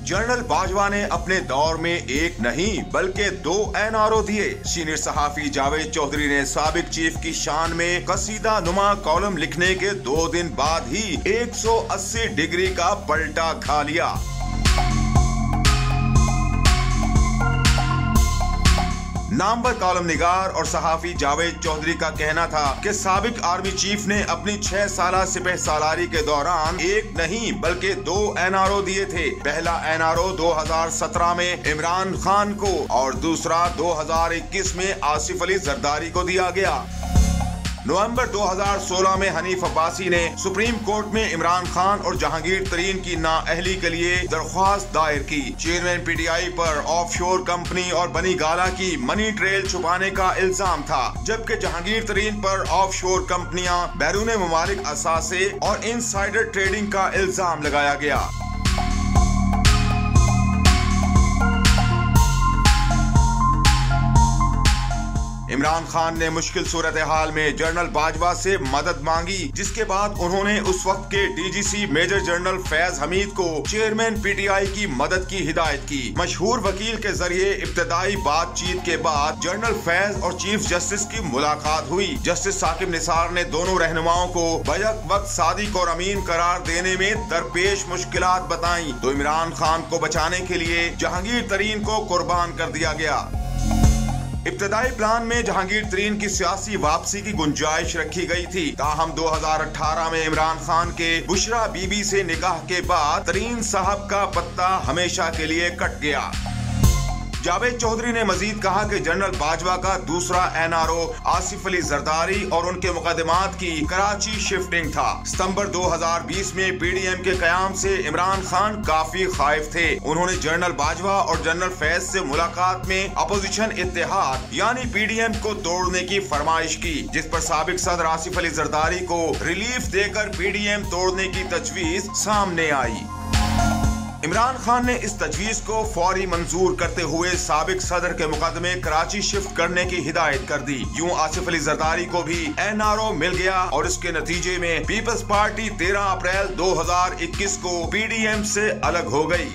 General Bajwa ने अपने दौर में एक नहीं बल्कि 2 NRO दिए। सीनियर सहाफी जावेद चौधरी ने साबिक चीफ की शान में कसीदा नुमा कॉलम लिखने के 2 दिन बाद ही 180 डिग्री का पलटा खा लिया। नामवर कॉलम निगार और सहाफी जावेद चौधरी का कहना था कि साबिक आर्मी चीफ ने अपनी 6 साला सिपह सालारी के दौरान एक नहीं बल्कि 2 NRO दिए थे। पहला NRO 2017 में इमरान खान को और दूसरा 2021 में आसिफ अली जरदारी को दिया गया। नवंबर 2016 में हनीफ अब्बासी ने सुप्रीम कोर्ट में इमरान खान और जहांगीर तरीन की नाअहली के लिए दरख्वास्त दायर की। चेयरमैन PTI पर ऑफशोर कंपनी और बनी गाला की मनी ट्रेल छुपाने का इल्जाम था, जबकि जहांगीर तरीन पर ऑफशोर कंपनियां, बैरून मुमालिक असासे और इनसाइडर ट्रेडिंग का इल्जाम लगाया गया। इमरान खान ने मुश्किल सूरत हाल में जनरल बाजवा से मदद मांगी, जिसके बाद उन्होंने उस वक्त के DGC major general Faiz Hameed को चेयरमैन PTI की मदद की हिदायत की। मशहूर वकील के जरिए इब्तदाई बातचीत के बाद जनरल फैज और चीफ जस्टिस की मुलाकात हुई। जस्टिस साकिब निसार ने दोनों रहनुमाओं को बैक वक्त सादिक और अमीन करार देने में दरपेश मुश्किलात बताई, तो इमरान खान को बचाने के लिए जहांगीर तरीन को कुर्बान कर दिया गया। इब्तदाई प्लान में जहांगीर तरीन की सियासी वापसी की गुंजाइश रखी गई थी। ताहम 2018 में इमरान खान के बुशरा बीबी से निकाह के बाद तरीन साहब का पत्ता हमेशा के लिए कट गया। जावेद चौधरी ने मजीद कहा कि जनरल बाजवा का दूसरा NRO आसिफ अली जरदारी और उनके मुकदमात की कराची शिफ्टिंग था। सितंबर 2020 में PDM के कयाम से इमरान खान काफी खाइफ थे। उन्होंने जनरल बाजवा और जनरल फैज से मुलाकात में अपोजिशन इत्तेहाद यानी PDM को तोड़ने की फरमाइश की, जिस पर साबिक सदर आसिफ अली जरदारी को रिलीफ देकर PDM तोड़ने की तजवीज सामने आई। इमरान खान ने इस तजवीज को फौरी मंजूर करते हुए साबिक सदर के मुकदमे कराची शिफ्ट करने की हिदायत कर दी। यूं आसिफ अली जरदारी को भी NRO मिल गया और इसके नतीजे में पीपल्स पार्टी 13 अप्रैल 2021 को PDM से अलग हो गई।